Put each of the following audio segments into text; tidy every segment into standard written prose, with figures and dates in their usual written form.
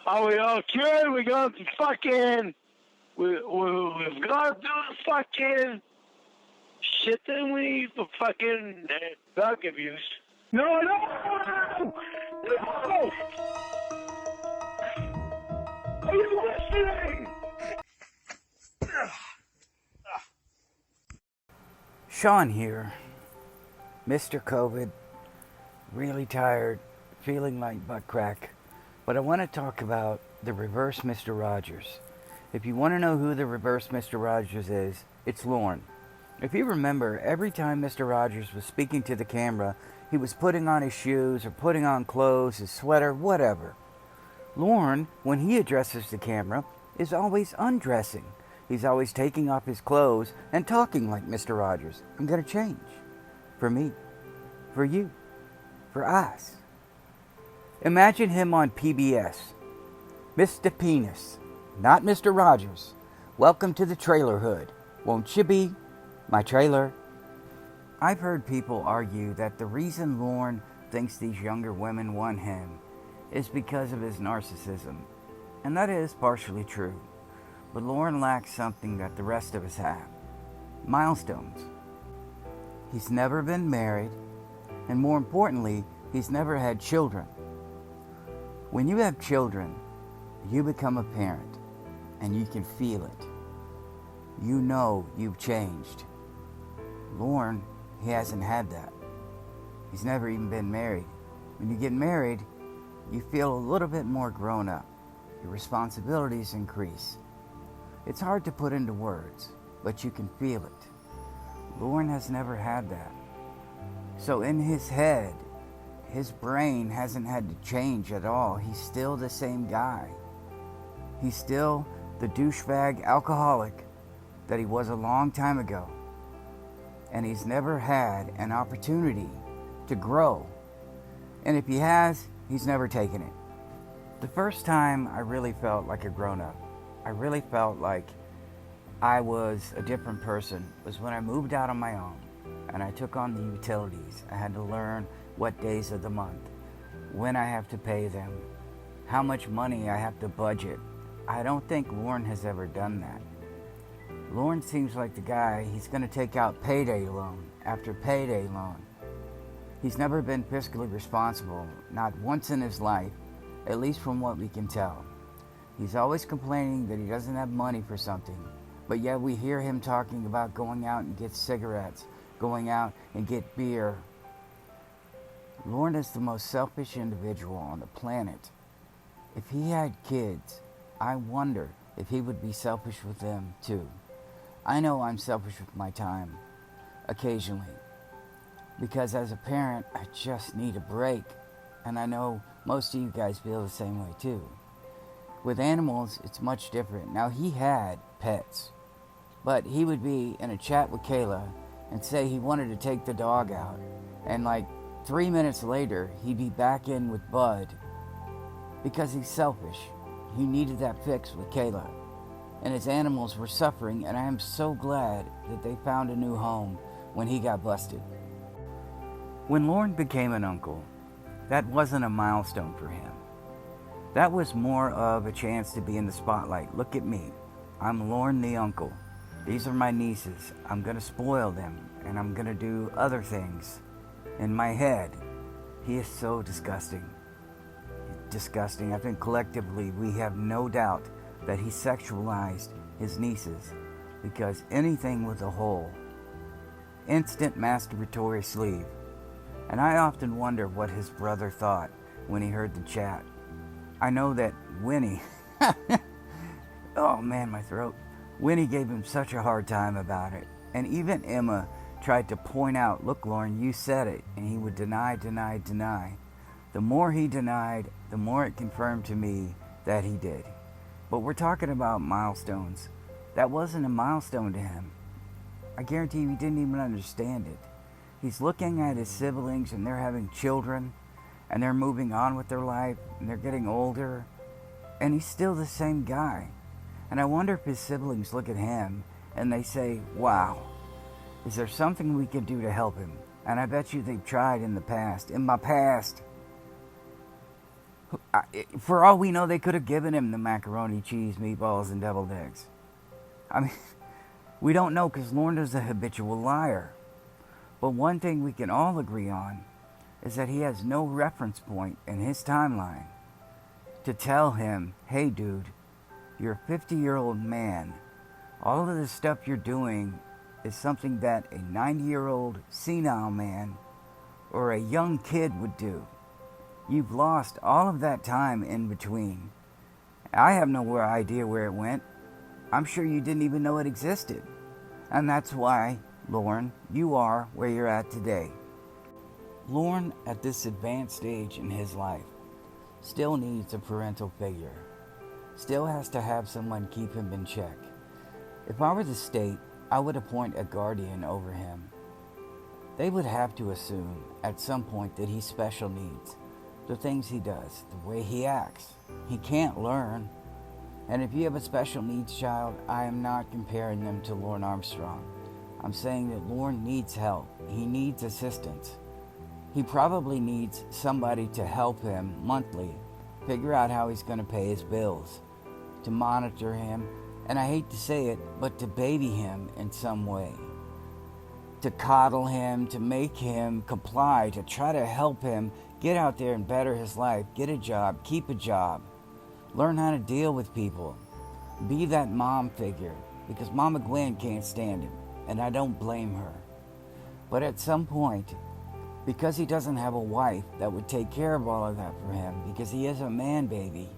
Are we all cured? We've gone to fucking... We've gone through the fucking shit that we for fucking drug abuse. No! Are you listening? Sean here, Mr. COVID, really tired, feeling like butt crack, but I want to talk about the reverse Mr. Rogers. If you want to know who the reverse Mr. Rogers is, it's Lorne. If you remember, every time Mr. Rogers was speaking to the camera, he was putting on his shoes or putting on clothes, his sweater, whatever. Lorne, when he addresses the camera, is always undressing. He's always taking off his clothes and talking like Mr. Rogers. I'm going to change. For me. For you. For us. Imagine him on PBS. Mr. Penis. Not Mr. Rogers. Welcome to the trailer hood. Won't you be my trailer? I've heard people argue that the reason Lorne thinks these younger women want him is because of his narcissism. And that is partially true. But Lorne lacks something that the rest of us have. Milestones. He's never been married, and more importantly, he's never had children. When you have children, you become a parent, and you can feel it. You know you've changed. Lorne, he hasn't had that. He's never even been married. When you get married, you feel a little bit more grown up. Your responsibilities increase. It's hard to put into words, but you can feel it. Lorne has never had that. So in his head, his brain hasn't had to change at all. He's still the same guy. He's still the douchebag alcoholic that he was a long time ago. And he's never had an opportunity to grow. And if he has, he's never taken it. The first time I really felt like a grown-up, I really felt like I was a different person, was when I moved out on my own and I took on the utilities. I had to learn what days of the month, when I have to pay them, how much money I have to budget. I don't think Lorne has ever done that. Lorne seems like the guy, he's going to take out payday loan after payday loan. He's never been fiscally responsible, not once in his life, at least from what we can tell. He's always complaining that he doesn't have money for something, but yet we hear him talking about going out and get cigarettes, going out and get beer. Lorne is the most selfish individual on the planet. If he had kids, I wonder if he would be selfish with them too. I know I'm selfish with my time, occasionally, because as a parent, I just need a break, and I know most of you guys feel the same way too. With animals, it's much different. Now, he had pets, but he would be in a chat with Kayla and say he wanted to take the dog out, and like 3 minutes later, he'd be back in with Bud because he's selfish. He needed that fix with Kayla, and his animals were suffering, and I am so glad that they found a new home when he got busted. When Lorne became an uncle, that wasn't a milestone for him. That was more of a chance to be in the spotlight. Look at me. I'm Lorne the uncle. These are my nieces. I'm going to spoil them, and I'm going to do other things. In my head, he is so disgusting. Disgusting. I think collectively we have no doubt that he sexualized his nieces, because anything with a hole, instant masturbatory sleeve. And I often wonder what his brother thought when he heard the chat. I know that Winnie, oh man, my throat. Winnie gave him such a hard time about it. And even Emma tried to point out, look, Lorne, you said it. And he would deny. The more he denied, the more it confirmed to me that he did. But we're talking about milestones. That wasn't a milestone to him. I guarantee you he didn't even understand it. He's looking at his siblings and they're having children and they're moving on with their life and they're getting older, and he's still the same guy. And I wonder if his siblings look at him and they say, wow, is there something we can do to help him? And I bet you they've tried in the past. In my past, For all we know, they could have given him the macaroni, cheese, meatballs, and deviled eggs. I mean, we don't know because Lorne is a habitual liar. But one thing we can all agree on is that he has no reference point in his timeline to tell him, hey dude, you're a 50-year-old man. All of the stuff you're doing is something that a 90-year-old senile man or a young kid would do. You've lost all of that time in between. I have no idea where it went. I'm sure you didn't even know it existed. And that's why, Lorne, you are where you're at today. Lorne, at this advanced stage in his life, still needs a parental figure. Still has to have someone keep him in check. If I were the state, I would appoint a guardian over him. They would have to assume at some point that he's special needs. The things he does, the way he acts. He can't learn. And if you have a special needs child, I am not comparing them to Lorne Armstrong. I'm saying that Lorne needs help. He needs assistance. He probably needs somebody to help him monthly figure out how he's going to pay his bills, to monitor him, and I hate to say it, but to baby him in some way, to coddle him, to make him comply, to try to help him get out there and better his life, get a job, keep a job, learn how to deal with people, be that mom figure, because Mama Gwen can't stand him, and I don't blame her. But at some point, because he doesn't have a wife that would take care of all of that for him, because he is a man baby,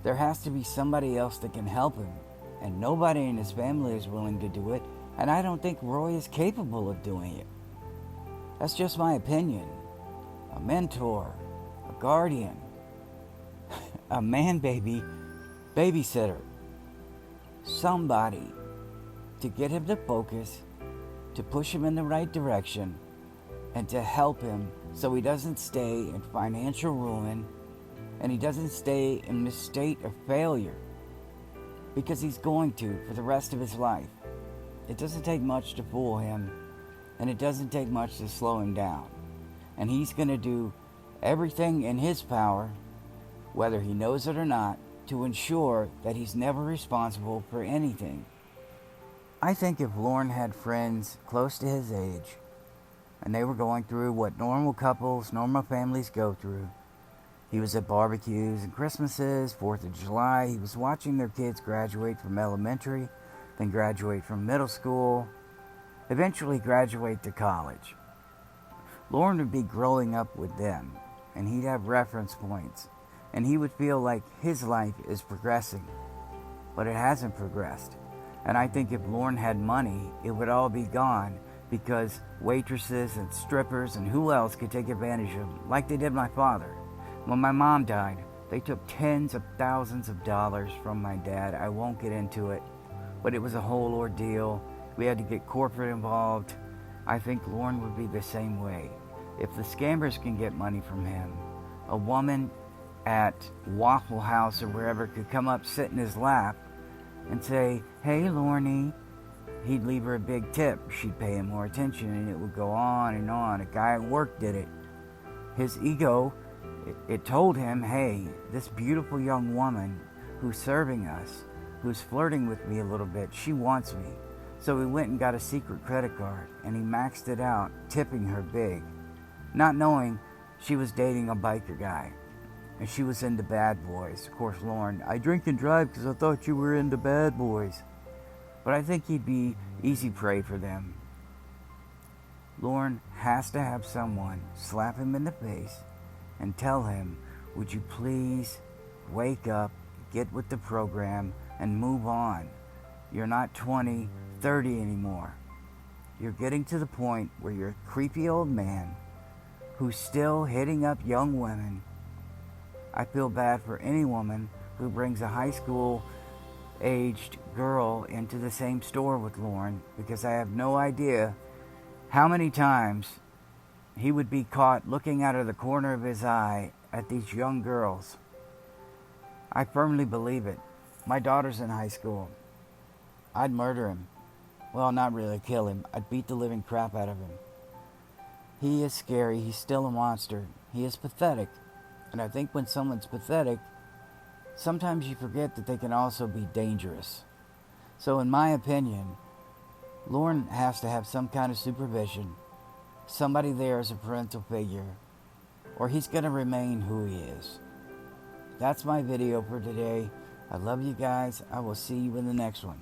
there has to be somebody else that can help him. And nobody in his family is willing to do it, and I don't think Roy is capable of doing it. That's just my opinion. A mentor, a guardian, a man baby, babysitter. Somebody to get him to focus, to push him in the right direction, and to help him so he doesn't stay in financial ruin and he doesn't stay in this state of failure, because he's going to for the rest of his life. It doesn't take much to fool him, and it doesn't take much to slow him down. And he's going to do everything in his power, whether he knows it or not, to ensure that he's never responsible for anything. I think if Lorne had friends close to his age, and they were going through what normal couples, normal families go through, he was at barbecues and Christmases, 4th of July. He was watching their kids graduate from elementary, then graduate from middle school, eventually graduate to college. Lorne would be growing up with them, and he'd have reference points, and he would feel like his life is progressing, but it hasn't progressed. And I think if Lorne had money, it would all be gone, because waitresses and strippers and who else could take advantage of him, like they did my father. When my mom died, they took tens of thousands of dollars from my dad. I won't get into it, but it was a whole ordeal. We had to get corporate involved. I think Lorne would be the same way. If the scammers can get money from him, a woman at Waffle House or wherever could come up, sit in his lap, and say, "Hey, Lorne," he'd leave her a big tip. She'd pay him more attention, and it would go on and on. A guy at work did it. His ego, it told him, hey, this beautiful young woman who's serving us, who's flirting with me a little bit, she wants me. So he went and got a secret credit card, and he maxed it out, tipping her big, not knowing she was dating a biker guy, and she was into Bad Boys. Of course, Lorne, I drink and drive because I thought you were into Bad Boys. But I think he'd be easy prey for them. Lorne has to have someone slap him in the face and tell him, would you please wake up, get with the program, and move on. You're not 20, 30 anymore. You're getting to the point where you're a creepy old man who's still hitting up young women. I feel bad for any woman who brings a high school aged girl into the same store with Lorne, because I have no idea how many times he would be caught looking out of the corner of his eye at these young girls. I firmly believe it. My daughter's in high school. I'd murder him. Well, not really kill him. I'd beat the living crap out of him. He is scary. He's still a monster. He is pathetic. And I think when someone's pathetic, sometimes you forget that they can also be dangerous. So in my opinion, Lorne has to have some kind of supervision, somebody there as a parental figure, or he's going to remain who he is. That's my video for today. I love you guys. I will see you in the next one.